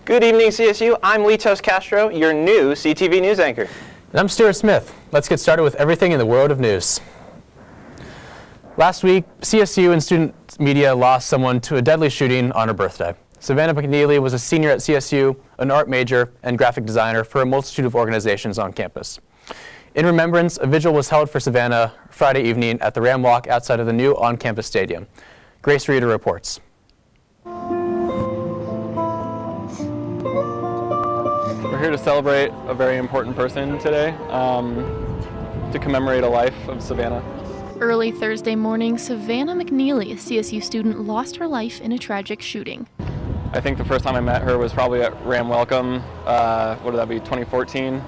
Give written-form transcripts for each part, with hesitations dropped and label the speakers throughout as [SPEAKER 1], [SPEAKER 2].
[SPEAKER 1] Good evening, CSU. I'm Litos Castro, your new CTV news anchor.
[SPEAKER 2] And I'm Stuart Smith. Let's get started with everything in the world of news. Last week, CSU and student media lost someone to a deadly shooting on her birthday. Savannah McNeely was a senior at CSU, an art major, and graphic designer for a multitude of organizations on campus. In remembrance, a vigil was held for Savannah Friday evening at the Ram Walk outside of the new on-campus stadium. Grace Reeder reports.
[SPEAKER 3] We're here to celebrate a very important person today, to commemorate a life of Savannah.
[SPEAKER 4] Early Thursday morning, Savannah McNeely, a CSU student, lost her life in a tragic shooting.
[SPEAKER 3] I think the first time I met her was probably at Ram Welcome, what would that be, 2014?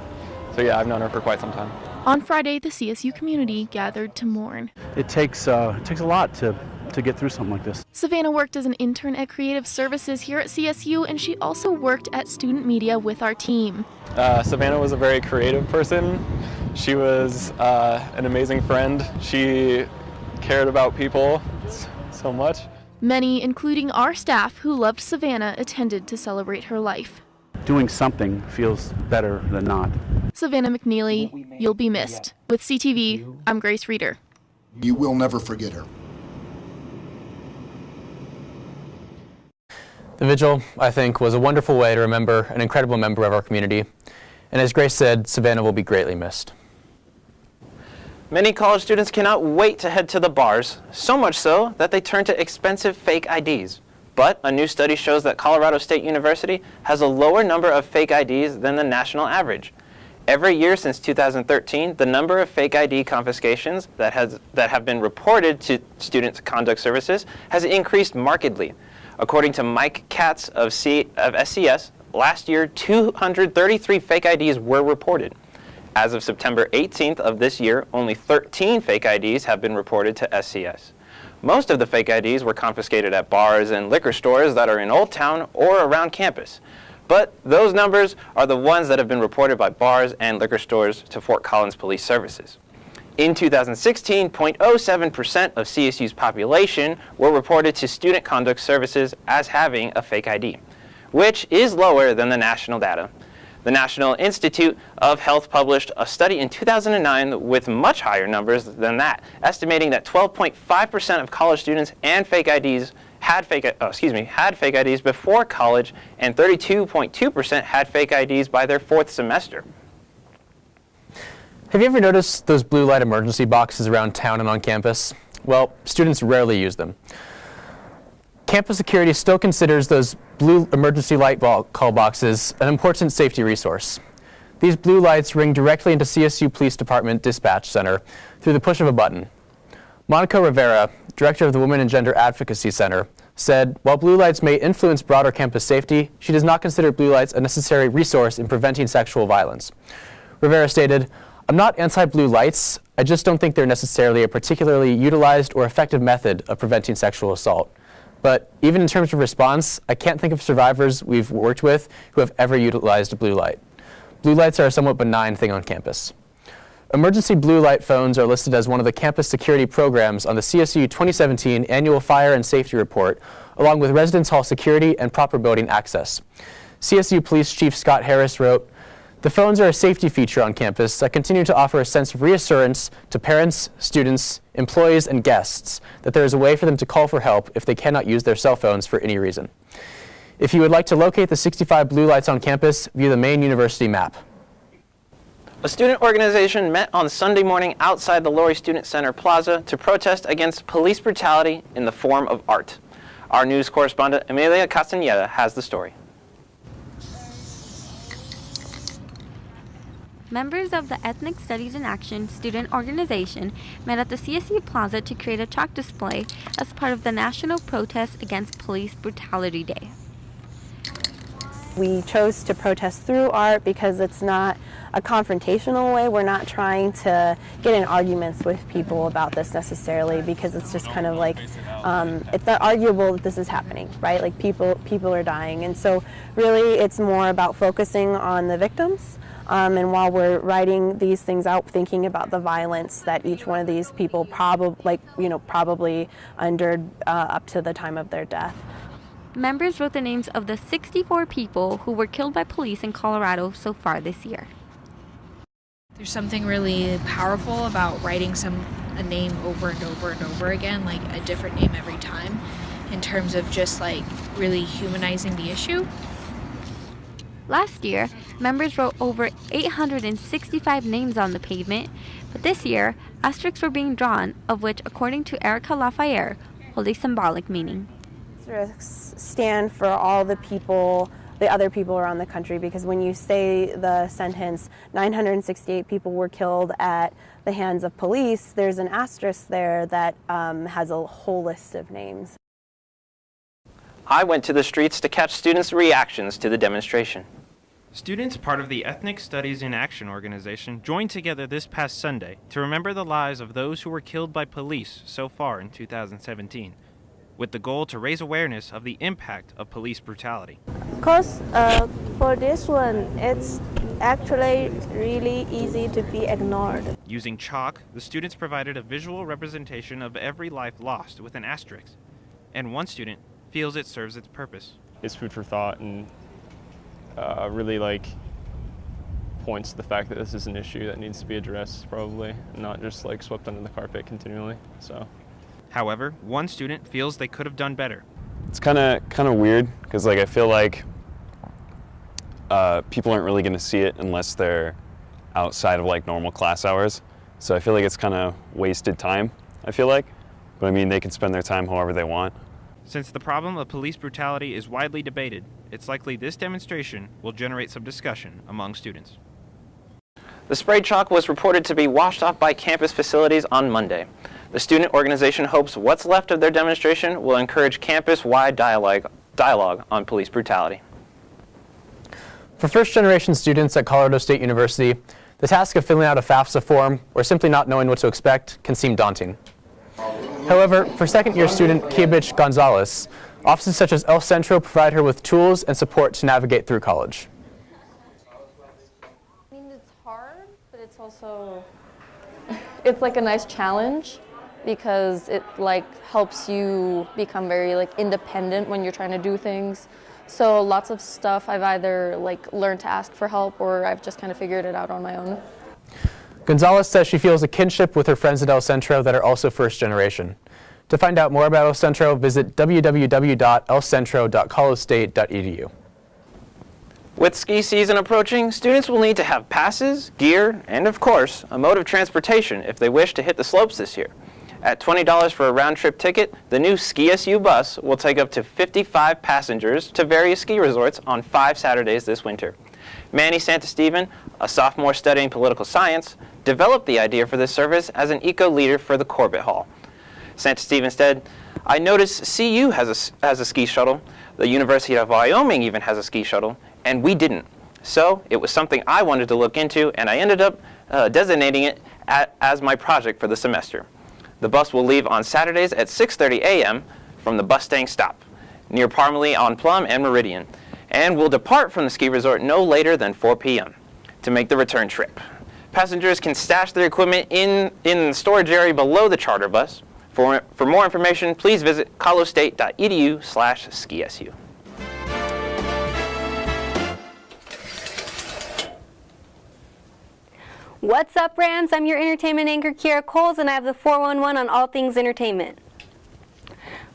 [SPEAKER 3] So yeah, I've known her for quite some time.
[SPEAKER 4] On Friday, the CSU community gathered to mourn.
[SPEAKER 5] It takes a lot to get through something like this.
[SPEAKER 4] Savannah worked as an intern at Creative Services here at CSU, and she also worked at student media with our team.
[SPEAKER 3] Savannah was a very creative person. She was an amazing friend. She cared about people so much.
[SPEAKER 4] Many, including our staff who loved Savannah, attended to celebrate her life.
[SPEAKER 5] Doing something feels better than not.
[SPEAKER 4] Savannah McNeely, you'll be missed. With CTV, I'm Grace Reeder.
[SPEAKER 6] You will never forget her.
[SPEAKER 2] The vigil, I think, was a wonderful way to remember an incredible member of our community. And as Grace said, Savannah will be greatly missed.
[SPEAKER 1] Many college students cannot wait to head to the bars, so much so that they turn to expensive fake IDs. But a new study shows that Colorado State University has a lower number of fake IDs than the national average. Every year since 2013, the number of fake ID confiscations that have been reported to Student Conduct Services has increased markedly. According to Mike Katz of SCS, last year 233 fake IDs were reported. As of September 18th of this year, only 13 fake IDs have been reported to SCS. Most of the fake IDs were confiscated at bars and liquor stores that are in Old Town or around campus. But those numbers are the ones that have been reported by bars and liquor stores to Fort Collins Police Services. In 2016, 0.07% of CSU's population were reported to Student Conduct Services as having a fake ID, which is lower than the national data. The National Institute of Health published a study in 2009 with much higher numbers than that, estimating that 12.5% of college students and had fake IDs before college, and 32.2% had fake IDs by their fourth semester.
[SPEAKER 2] Have you ever noticed those blue light emergency boxes around town and on campus? Well, students rarely use them. Campus security still considers those blue emergency light call boxes an important safety resource. These blue lights ring directly into CSU Police Department Dispatch Center through the push of a button. Monica Rivera, director of the Women and Gender Advocacy Center, said, while blue lights may influence broader campus safety, she does not consider blue lights a necessary resource in preventing sexual violence. Rivera stated, "I'm not anti-blue lights, I just don't think they're necessarily a particularly utilized or effective method of preventing sexual assault. But even in terms of response, I can't think of survivors we've worked with who have ever utilized a blue light. Blue lights are a somewhat benign thing on campus." Emergency blue light phones are listed as one of the campus security programs on the CSU 2017 Annual Fire and Safety Report, along with residence hall security and proper building access. CSU Police Chief Scott Harris wrote, "The phones are a safety feature on campus that continue to offer a sense of reassurance to parents, students, employees, and guests that there is a way for them to call for help if they cannot use their cell phones for any reason." If you would like to locate the 65 blue lights on campus, view the main university map.
[SPEAKER 1] A student organization met on Sunday morning outside the Laurie Student Center Plaza to protest against police brutality in the form of art. Our news correspondent Amelia Castaneda has the story.
[SPEAKER 7] Members of the Ethnic Studies in Action student organization met at the CSU Plaza to create a chalk display as part of the national protest against police brutality day.
[SPEAKER 8] We chose to protest through art because it's not a confrontational way. We're not trying to get in arguments with people about this necessarily, because it's just kind of like, it's not arguable that this is happening, right? Like people are dying. And so really it's more about focusing on the victims. And while we're writing these things out, thinking about the violence that each one of these people probably endured up to the time of their death.
[SPEAKER 7] members wrote the names of the 64 people who were killed by police in Colorado so far this year.
[SPEAKER 9] There's something really powerful about writing a name over and over and over again, like a different name every time, in terms of just like really humanizing the issue.
[SPEAKER 7] Last year, members wrote over 865 names on the pavement, but this year, asterisks were being drawn, of which, according to Erica Lafayette, hold a symbolic meaning.
[SPEAKER 8] Asterisks stand for all the people, the other people around the country, because when you say the sentence, 968 people were killed at the hands of police, there's an asterisk there that has a whole list of names.
[SPEAKER 1] I went to the streets to catch students' reactions to the demonstration.
[SPEAKER 10] Students, part of the Ethnic Studies in Action organization, joined together this past Sunday to remember the lives of those who were killed by police so far in 2017, with the goal to raise awareness of the impact of police brutality.
[SPEAKER 11] Because for this one, it's actually really easy to be ignored.
[SPEAKER 10] Using chalk, the students provided a visual representation of every life lost with an asterisk, and one student feels it serves its purpose.
[SPEAKER 3] It's food for thought and really like points to the fact that this is an issue that needs to be addressed probably, and not just like swept under the carpet continually. So.
[SPEAKER 10] However, one student feels they could have done better.
[SPEAKER 12] It's kind of weird because like I feel like people aren't really going to see it unless they're outside of like normal class hours. So I feel like it's kind of wasted time, I feel like. But I mean, they can spend their time however they want.
[SPEAKER 10] Since the problem of police brutality is widely debated, it's likely this demonstration will generate some discussion among students.
[SPEAKER 1] The sprayed chalk was reported to be washed off by campus facilities on Monday. The student organization hopes what's left of their demonstration will encourage campus-wide dialogue on police brutality.
[SPEAKER 2] For first-generation students at Colorado State University, the task of filling out a FAFSA form or simply not knowing what to expect can seem daunting. However, for second-year student Kiabich Gonzalez, offices such as El Centro provide her with tools and support to navigate through college.
[SPEAKER 13] I mean, it's hard, but it's also, it's like a nice challenge because it like helps you become very like independent when you're trying to do things. So lots of stuff I've either like learned to ask for help or I've just kind of figured it out on my own.
[SPEAKER 2] Gonzalez says she feels a kinship with her friends at El Centro that are also first generation. To find out more about El Centro, visit www.elcentro.colostate.edu.
[SPEAKER 1] With ski season approaching, students will need to have passes, gear, and of course, a mode of transportation if they wish to hit the slopes this year. At $20 for a round-trip ticket, the new CSU bus will take up to 55 passengers to various ski resorts on 5 Saturdays this winter. Manny Santasteven, a sophomore studying political science, developed the idea for this service as an eco-leader for the Corbett Hall. Santasteven said, "I noticed CU has a ski shuttle, the University of Wyoming even has a ski shuttle, and we didn't. So it was something I wanted to look into, and I ended up designating it as my project for the semester. The bus will leave on Saturdays at 6:30 a.m. from the Mustang stop, near Parmalee on Plum and Meridian, and will depart from the ski resort no later than 4 p.m. to make the return trip. Passengers can stash their equipment in the storage area below the charter bus. For more information, please visit colostate.edu/CSU.
[SPEAKER 14] What's up, Rams? I'm your entertainment anchor, Kiera Coles, and I have the 411 on all things entertainment.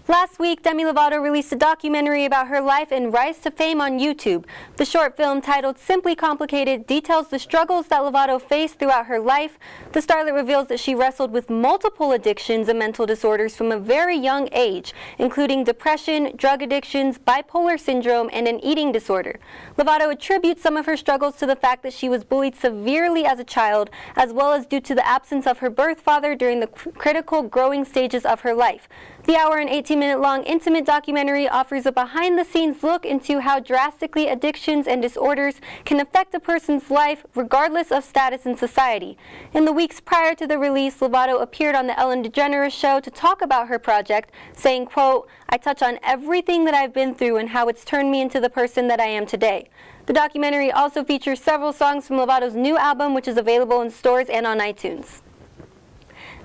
[SPEAKER 14] Last week, Demi Lovato released a documentary about her life and rise to fame on YouTube. The short film, titled Simply Complicated, details the struggles that Lovato faced throughout her life. The starlet reveals that she wrestled with multiple addictions and mental disorders from a very young age, including depression, drug addictions, bipolar syndrome, and an eating disorder. Lovato attributes some of her struggles to the fact that she was bullied severely as a child, as well as due to the absence of her birth father during the critical growing stages of her life. The hour and 18-minute long intimate documentary offers a behind-the-scenes look into how drastically addictions and disorders can affect a person's life regardless of status in society. In the weeks prior to the release, Lovato appeared on the Ellen DeGeneres show to talk about her project, saying, quote, "I touch on everything that I've been through and how it's turned me into the person that I am today." The documentary also features several songs from Lovato's new album, which is available in stores and on iTunes.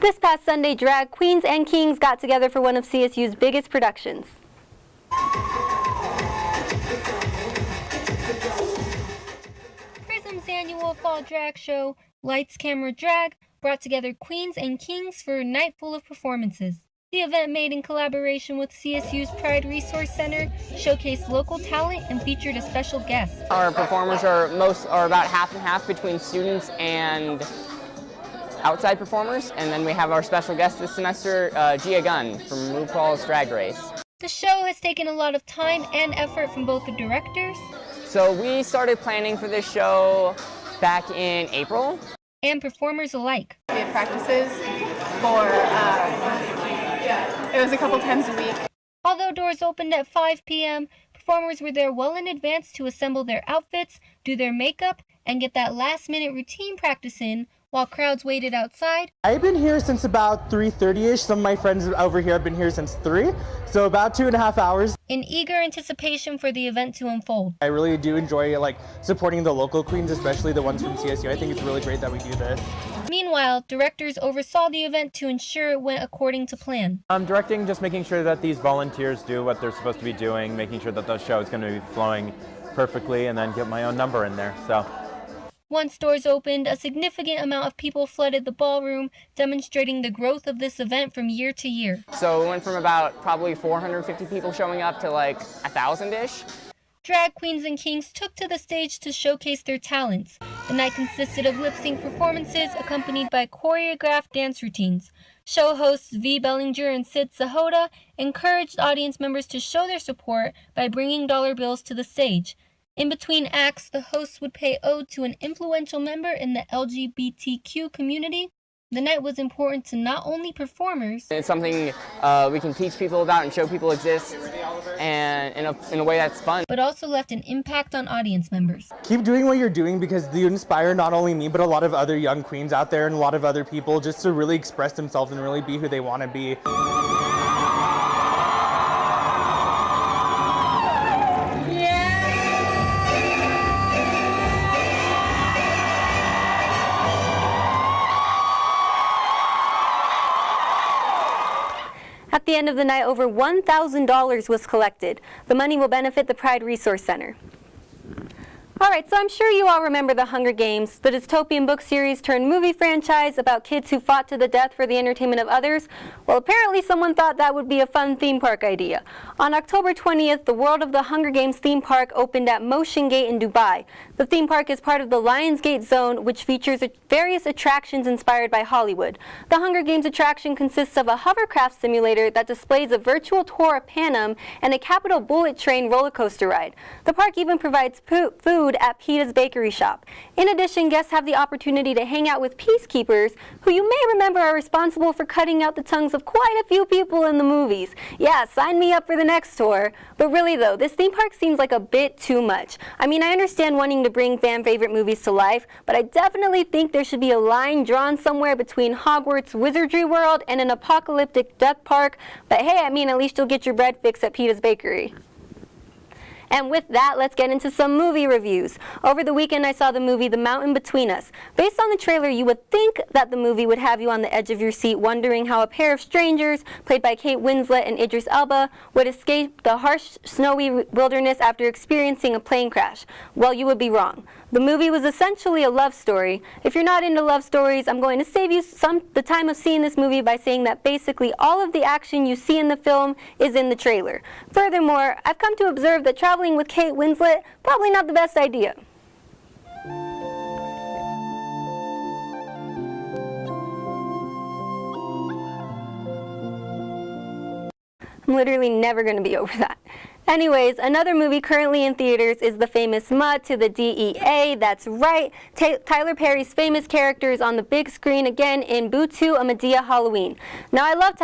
[SPEAKER 14] This past Sunday, drag queens and kings got together for one of CSU's biggest productions.
[SPEAKER 15] annual fall drag show, Lights, Camera, Drag, brought together queens and kings for a night full of performances. The event, made in collaboration with CSU's Pride Resource Center, showcased local talent and featured a special guest.
[SPEAKER 16] Our performers are about half and half between students and outside performers, and then we have our special guest this semester, Gia Gunn from RuPaul's Drag Race.
[SPEAKER 15] The show has taken a lot of time and effort from both the directors.
[SPEAKER 16] So we started planning for this show back in April.
[SPEAKER 15] And performers alike.
[SPEAKER 17] We had practices for, it was a couple times a week.
[SPEAKER 15] Although doors opened at 5 p.m., performers were there well in advance to assemble their outfits, do their makeup, and get that last-minute routine practice in, while crowds waited outside.
[SPEAKER 18] I've been here since about 3:30ish. Some of my friends over here have been here since 3, so about 2.5 hours.
[SPEAKER 15] In eager anticipation for the event to unfold.
[SPEAKER 18] I really do enjoy supporting the local queens, especially the ones from CSU. I think it's really great that we do this.
[SPEAKER 15] Meanwhile, directors oversaw the event to ensure it went according to plan.
[SPEAKER 19] Directing, just making sure that these volunteers do what they're supposed to be doing, making sure that the show is going to be flowing perfectly, and then get my own number in there. So.
[SPEAKER 15] Once doors opened, a significant amount of people flooded the ballroom, demonstrating the growth of this event from year to year.
[SPEAKER 16] So it went from about probably 450 people showing up to 1,000-ish.
[SPEAKER 15] Drag queens and kings took to the stage to showcase their talents. The night consisted of lip-sync performances accompanied by choreographed dance routines. Show hosts V. Bellinger and Sid Sahota encouraged audience members to show their support by bringing dollar bills to the stage. In between acts, the hosts would pay ode to an influential member in the LGBTQ community. The night was important to not only performers.
[SPEAKER 16] It's something we can teach people about and show people exist, and in a way that's fun.
[SPEAKER 15] But also left an impact on audience members.
[SPEAKER 18] Keep doing what you're doing, because you inspire not only me, but a lot of other young queens out there and a lot of other people just to really express themselves and really be who they want to be.
[SPEAKER 14] At the end of the night, over $1,000 was collected. The money will benefit the Pride Resource Center. All right, so I'm sure you all remember The Hunger Games, the dystopian book series turned movie franchise about kids who fought to the death for the entertainment of others. Well, apparently someone thought that would be a fun theme park idea. On October 20th, the World of the Hunger Games theme park opened at Motion Gate in Dubai. The theme park is part of the Lionsgate Zone, which features various attractions inspired by Hollywood. The Hunger Games attraction consists of a hovercraft simulator that displays a virtual tour of Panem and a Capitol bullet train roller coaster ride. The park even provides food at PETA's bakery shop. In addition, guests have the opportunity to hang out with peacekeepers, who you may remember are responsible for cutting out the tongues of quite a few people in the movies. Yeah, sign me up for the next tour. But really though, this theme park seems like a bit too much. I mean, I understand wanting to bring fan favorite movies to life, but I definitely think there should be a line drawn somewhere between Hogwarts Wizardry World and an apocalyptic death park. But hey, I mean, at least you'll get your bread fixed at PETA's bakery. And with that, let's get into some movie reviews. Over the weekend, I saw the movie The Mountain Between Us. Based on the trailer, you would think that the movie would have you on the edge of your seat, wondering how a pair of strangers, played by Kate Winslet and Idris Elba, would escape the harsh, snowy wilderness after experiencing a plane crash. Well, you would be wrong. The movie was essentially a love story. If you're not into love stories, I'm going to save you the time of seeing this movie by saying that basically all of the action you see in the film is in the trailer. Furthermore, I've come to observe that traveling with Kate Winslet, probably not the best idea. I'm literally never going to be over that. Anyways, another movie currently in theaters is the famous Mud to the DEA. That's right, Tyler Perry's famous character is on the big screen again in Boo 2: A Madea Halloween. Now I love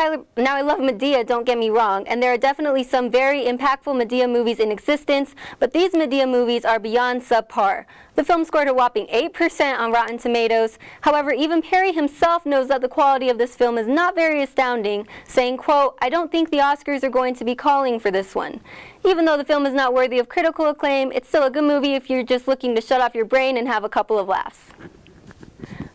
[SPEAKER 14] Madea, don't get me wrong, and there are definitely some very impactful Madea movies in existence, but these Madea movies are beyond subpar. The film scored a whopping 8% on Rotten Tomatoes. However, even Perry himself knows that the quality of this film is not very astounding, saying, quote, "I don't think the Oscars are going to be calling for this one." Even though the film is not worthy of critical acclaim, it's still a good movie if you're just looking to shut off your brain and have a couple of laughs.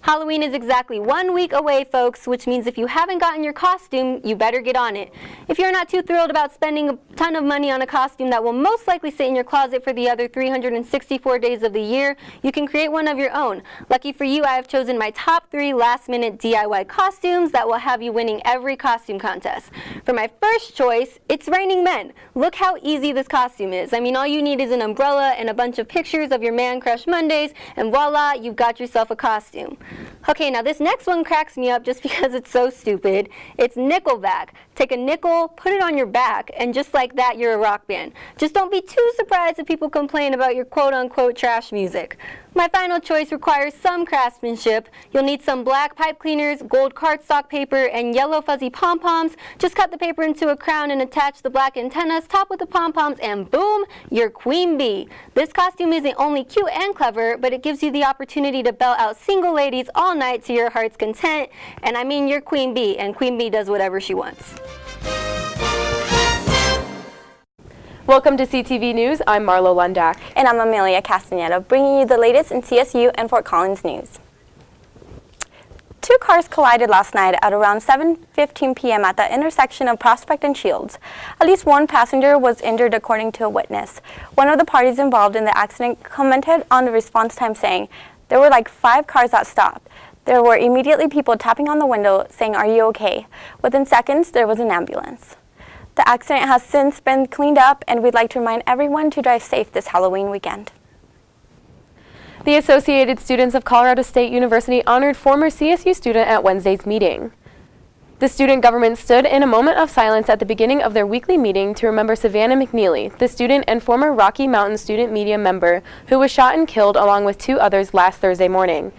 [SPEAKER 14] Halloween is exactly 1 week away, folks, which means if you haven't gotten your costume, you better get on it. If you're not too thrilled about spending a ton of money on a costume that will most likely sit in your closet for the other 364 days of the year, you can create one of your own. Lucky for you, I have chosen my top 3 last-minute DIY costumes that will have you winning every costume contest. For my first choice, it's Raining Men. Look how easy this costume is. I mean, all you need is an umbrella and a bunch of pictures of your Man Crush Mondays, and voila, you've got yourself a costume. Okay, now this next one cracks me up just because it's so stupid. It's Nickelback. Take a nickel, put it on your back, and just like that, you're a rock band. Just don't be too surprised if people complain about your quote-unquote trash music. My final choice requires some craftsmanship. You'll need some black pipe cleaners, gold cardstock paper, and yellow fuzzy pom-poms. Just cut the paper into a crown and attach the black antennas, top with the pom-poms, and boom, you're Queen Bee. This costume isn't only cute and clever, but it gives you the opportunity to belt out single ladies all night to your heart's content. And I mean, you're Queen Bee, and Queen Bee does whatever she wants.
[SPEAKER 20] Welcome to CTV News. I'm Marlo Lundak.
[SPEAKER 21] And I'm Amelia Castaneda, bringing you the latest in CSU and Fort Collins news. 2 cars collided last night at around 7:15 p.m. at the intersection of Prospect and Shields. At least 1 passenger was injured, according to a witness. One of the parties involved in the accident commented on the response time, saying, "There were like 5 cars that stopped. There were immediately people tapping on the window saying, 'Are you okay?' Within seconds, there was an ambulance." The accident has since been cleaned up, and we'd like to remind everyone to drive safe this Halloween weekend.
[SPEAKER 20] The Associated Students of Colorado State University honored former CSU student at Wednesday's meeting. The student government stood in a moment of silence at the beginning of their weekly meeting to remember Savannah McNeely, the student and former Rocky Mountain Student Media member who was shot and killed along with 2 others last Thursday morning.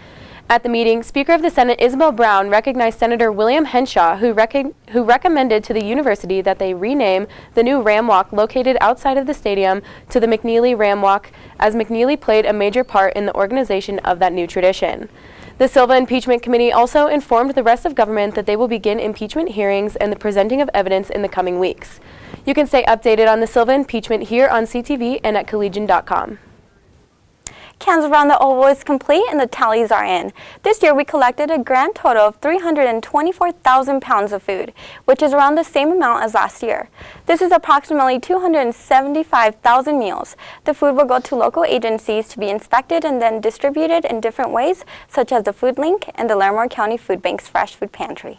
[SPEAKER 20] At the meeting, Speaker of the Senate Isabel Brown recognized Senator William Henshaw, who recommended to the university that they rename the new Ram Walk located outside of the stadium to the McNeely Ram Walk, as McNeely played a major part in the organization of that new tradition. The Silva Impeachment Committee also informed the rest of government that they will begin impeachment hearings and the presenting of evidence in the coming weeks. You can stay updated on the Silva impeachment here on CTV and at collegian.com.
[SPEAKER 21] Cans around the oval is complete and the tallies are in. This year we collected a grand total of 324,000 pounds of food, which is around the same amount as last year. This is approximately 275,000 meals. The food will go to local agencies to be inspected and then distributed in different ways, such as the Food Link and the Larimore County Food Bank's Fresh Food Pantry.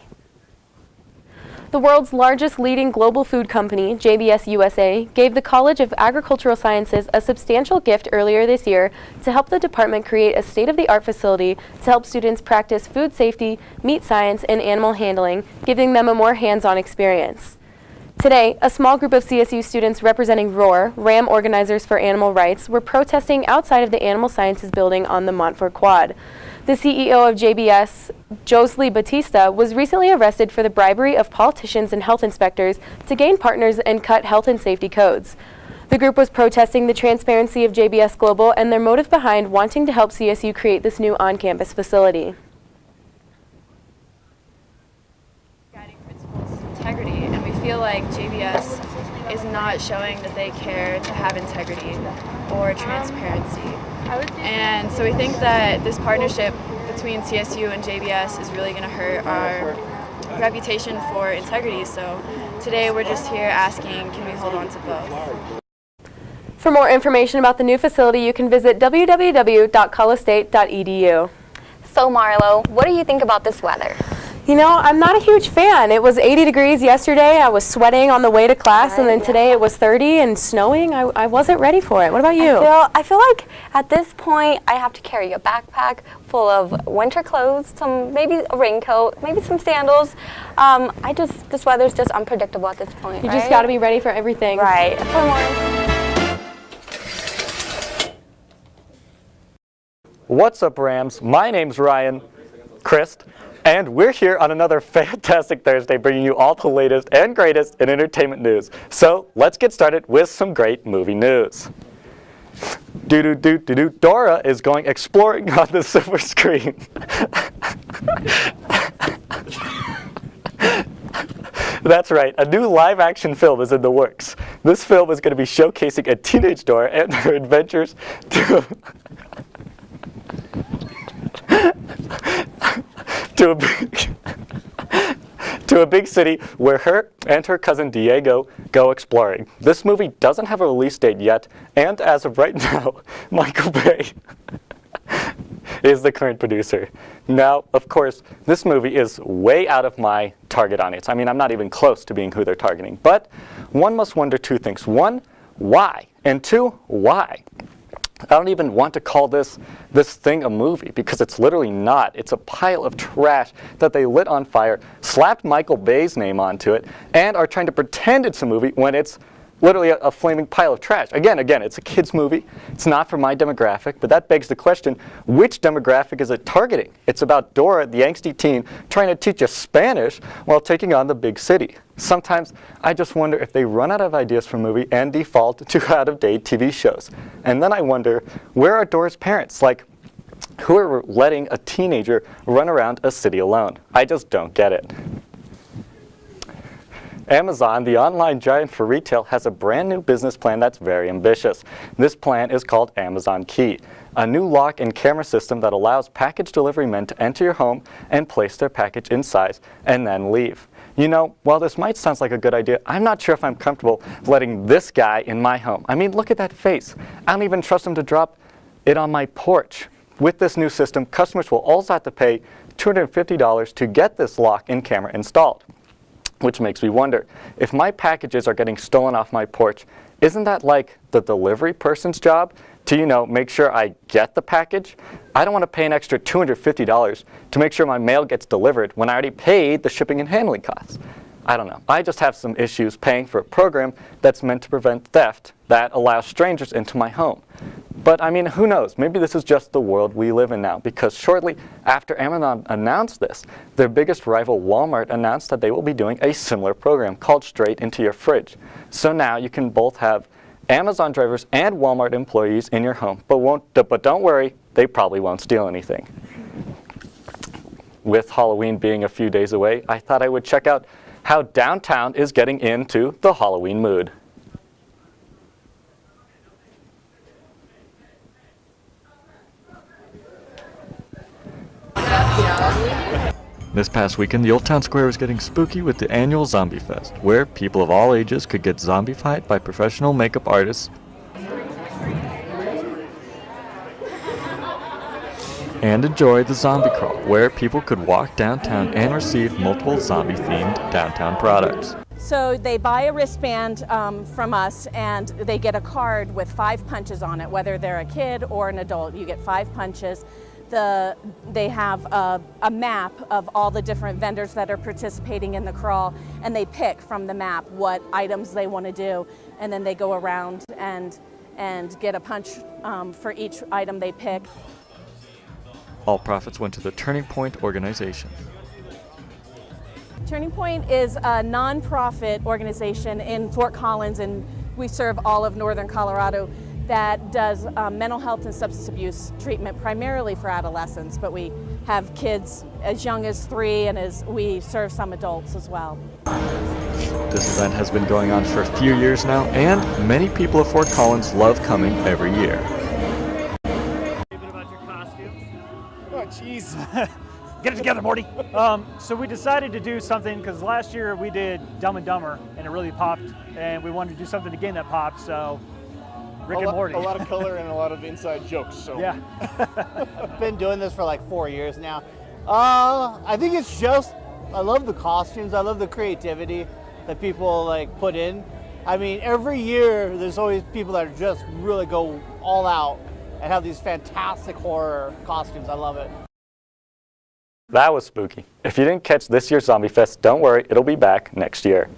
[SPEAKER 20] The world's largest leading global food company, JBS USA, gave the College of Agricultural Sciences a substantial gift earlier this year to help the department create a state-of-the-art facility to help students practice food safety, meat science, and animal handling, giving them a more hands-on experience. Today, a small group of CSU students representing ROAR, Ram Organizers for Animal Rights, were protesting outside of the Animal Sciences building on the Montfort Quad. The CEO of JBS, Josely Batista, was recently arrested for the bribery of politicians and health inspectors to gain partners and cut health and safety codes. The group was protesting the transparency of JBS Global and their motive behind wanting to help CSU create this new on-campus facility.
[SPEAKER 17] Guiding principles is integrity, and we feel like JBS is not showing that they care to have integrity or transparency. And so we think that this partnership between CSU and JBS is really going to hurt our reputation for integrity. So today we're just here asking, can we hold on to both?
[SPEAKER 20] For more information about the new facility, you can visit www.colostate.edu.
[SPEAKER 21] So Marlo, what do you think about this weather?
[SPEAKER 20] You know, I'm not a huge fan. It was 80 degrees yesterday. I was sweating on the way to class, and then today it was 30 and snowing. I wasn't ready for it. What about you?
[SPEAKER 21] I feel like at this point I have to carry a backpack full of winter clothes, maybe a raincoat, maybe some sandals. This weather's just unpredictable at this point.
[SPEAKER 20] You just got to be ready for everything.
[SPEAKER 21] Right.
[SPEAKER 22] What's up, Rams? My name's Ryan Christ. And we're here on another fantastic Thursday bringing you all the latest and greatest in entertainment news. So let's get started with some great movie news. Dora is going exploring on the silver screen. That's right, a new live-action film is in the works. This film is going to be showcasing a teenage Dora and her adventures to a big to a big city where her and her cousin Diego go exploring. This movie doesn't have a release date yet, and as of right now, Michael Bay is the current producer. Now, of course, this movie is way out of my target audience. I mean, I'm not even close to being who they're targeting. But one must wonder two things. One, why? And two, why? I don't even want to call this thing a movie, because it's literally not. It's a pile of trash that they lit on fire, slapped Michael Bay's name onto it, and are trying to pretend it's a movie when it's literally a flaming pile of trash. Again, it's a kid's movie. It's not for my demographic, but that begs the question, which demographic is it targeting? It's about Dora, the angsty teen, trying to teach us Spanish while taking on the big city. Sometimes I just wonder if they run out of ideas for a movie and default to out-of-date TV shows. And then I wonder, where are Dora's parents? Like, who are letting a teenager run around a city alone? I just don't get it. Amazon, the online giant for retail, has a brand new business plan that's very ambitious. This plan is called Amazon Key, a new lock and camera system that allows package delivery men to enter your home and place their package inside and then leave. You know, while this might sound like a good idea, I'm not sure if I'm comfortable letting this guy in my home. I mean, look at that face. I don't even trust him to drop it on my porch. With this new system, customers will also have to pay $250 to get this lock and camera installed. Which makes me wonder, if my packages are getting stolen off my porch, isn't that like the delivery person's job to, you know, make sure I get the package? I don't want to pay an extra $250 to make sure my mail gets delivered when I already paid the shipping and handling costs. I don't know. I just have some issues paying for a program that's meant to prevent theft that allows strangers into my home. But I mean, who knows? Maybe this is just the world we live in now, because shortly after Amazon announced this, their biggest rival Walmart announced that they will be doing a similar program called Straight Into Your Fridge. So now you can both have Amazon drivers and Walmart employees in your home, but don't worry, they probably won't steal anything. With Halloween being a few days away, I thought I would check out how downtown is getting into the Halloween mood.
[SPEAKER 4] This past weekend, the Old Town Square was getting spooky with the annual Zombie Fest, where people of all ages could get zombified by professional makeup artists and enjoy the Zombie Crawl, where people could walk downtown and receive multiple zombie-themed downtown products.
[SPEAKER 5] So they buy a wristband from us, and they get a card with 5 punches on it, whether they're a kid or an adult. You get 5 punches. They have a map of all the different vendors that are participating in the crawl, and they pick from the map what items they want to do, and then they go around and get a punch for each item they pick.
[SPEAKER 4] All profits went to the Turning Point organization.
[SPEAKER 5] Turning Point is a nonprofit organization in Fort Collins, and we serve all of northern Colorado, that does mental health and substance abuse treatment primarily for adolescents, but we have kids as young as 3, and we serve some adults as well.
[SPEAKER 4] This event has been going on for a few years now, and many people of Fort Collins love coming every year.
[SPEAKER 23] Oh, jeez. Get it together, Morty. So we decided to do something, because last year we did Dumb and Dumber, and it really popped, and we wanted to do something again that popped, so Rick and Morty.
[SPEAKER 24] A lot of color and a lot of inside jokes. So
[SPEAKER 23] yeah.
[SPEAKER 25] I've been doing this for like 4 years now. I think it's just, I love the costumes. I love the creativity that people like put in. I mean, every year there's always people that just really go all out and have these fantastic horror costumes. I love it.
[SPEAKER 22] That was spooky. If you didn't catch this year's Zombie Fest, don't worry, it'll be back next year.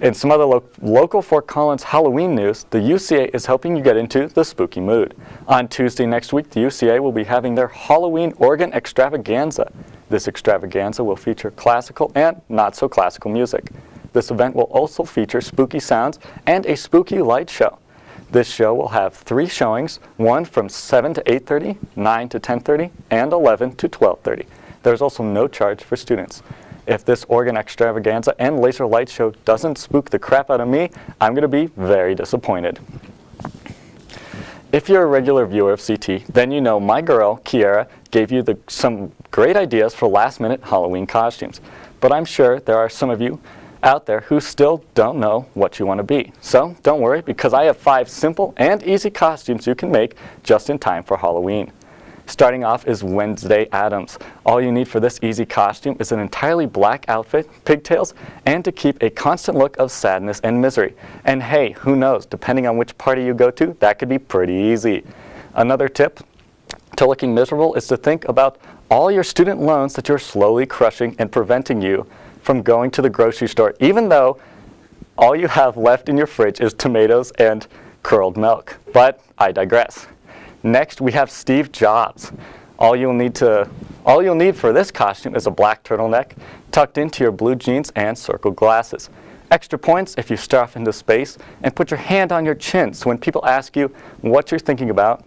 [SPEAKER 22] In some other local Fort Collins Halloween news, the UCA is helping you get into the spooky mood. On Tuesday next week, the UCA will be having their Halloween Organ Extravaganza. This extravaganza will feature classical and not so classical music. This event will also feature spooky sounds and a spooky light show. This show will have 3 showings, one from 7 to 8:30, 9 to 10:30, and 11 to 12:30. There's also no charge for students. If this organ extravaganza and laser light show doesn't spook the crap out of me, I'm going to be very disappointed. If you're a regular viewer of CT, then you know my girl, Kiara, gave you some great ideas for last-minute Halloween costumes. But I'm sure there are some of you out there who still don't know what you want to be. So don't worry, because I have 5 simple and easy costumes you can make just in time for Halloween. Starting off is Wednesday Addams. All you need for this easy costume is an entirely black outfit, pigtails, and to keep a constant look of sadness and misery. And hey, who knows, depending on which party you go to, that could be pretty easy. Another tip to looking miserable is to think about all your student loans that you're slowly crushing and preventing you from going to the grocery store, even though all you have left in your fridge is tomatoes and curled milk. But I digress. Next, we have Steve Jobs. All you'll need for this costume is a black turtleneck tucked into your blue jeans and circled glasses. Extra points if you stare off into space and put your hand on your chin, so when people ask you what you're thinking about,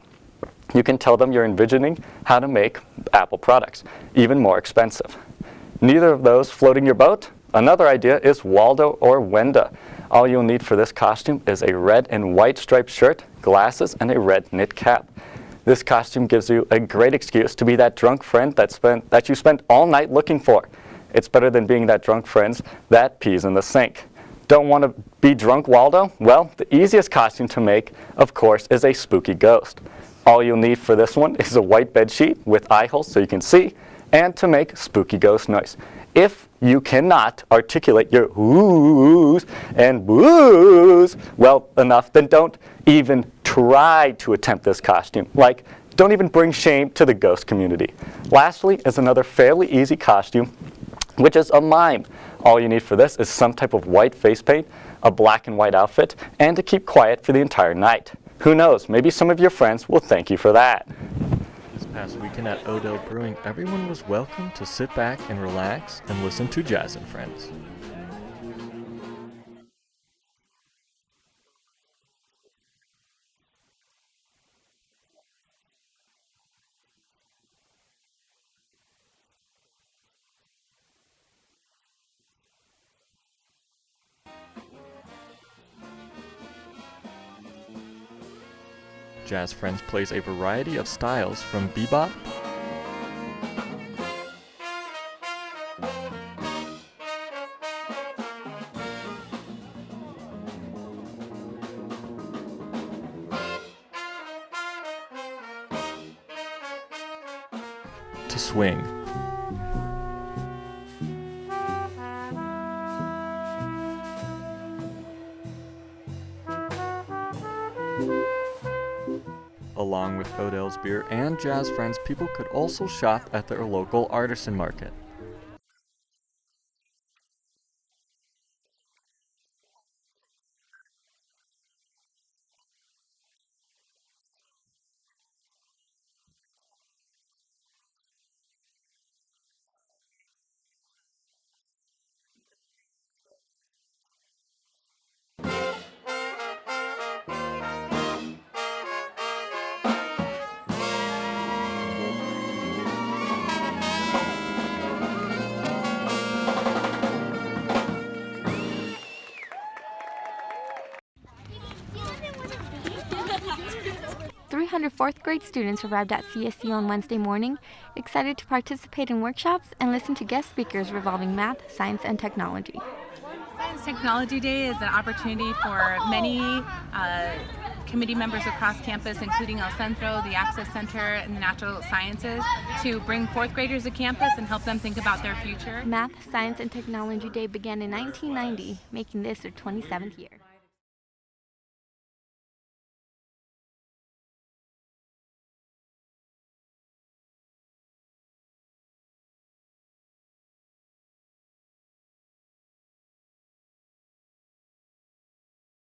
[SPEAKER 22] you can tell them you're envisioning how to make Apple products, even more expensive. Neither of those floating your boat? Another idea is Waldo or Wenda. All you'll need for this costume is a red and white striped shirt, glasses, and a red knit cap. This costume gives you a great excuse to be that drunk friend that you spent all night looking for. It's better than being that drunk friend that pees in the sink. Don't want to be drunk Waldo? Well, the easiest costume to make, of course, is a spooky ghost. All you'll need for this one is a white bed sheet with eye holes so you can see, and to make spooky ghost noise. If you cannot articulate your oohs and boos well enough, then don't even try to attempt this costume. Like, don't even bring shame to the ghost community. Lastly is another fairly easy costume, which is a mime. All you need for this is some type of white face paint, a black and white outfit, and to keep quiet for the entire night. Who knows, maybe some of your friends will thank you for that.
[SPEAKER 4] This past weekend at Odell Brewing, everyone was welcome to sit back and relax and listen to Jazz and Friends. Jazz Friends plays a variety of styles from bebop, to swing. Along with Odell's beer and Jazz Friends, people could also shop at their local artisan market.
[SPEAKER 6] Fourth grade students arrived at CSU on Wednesday morning, excited to participate in workshops and listen to guest speakers revolving math, science, and technology.
[SPEAKER 7] Science Technology Day is an opportunity for many committee members across campus, including El Centro, the Access Center, and the Natural Sciences, to bring fourth graders to campus and help them think about their future.
[SPEAKER 6] Math, Science, and Technology Day began in 1990, making this their 27th year.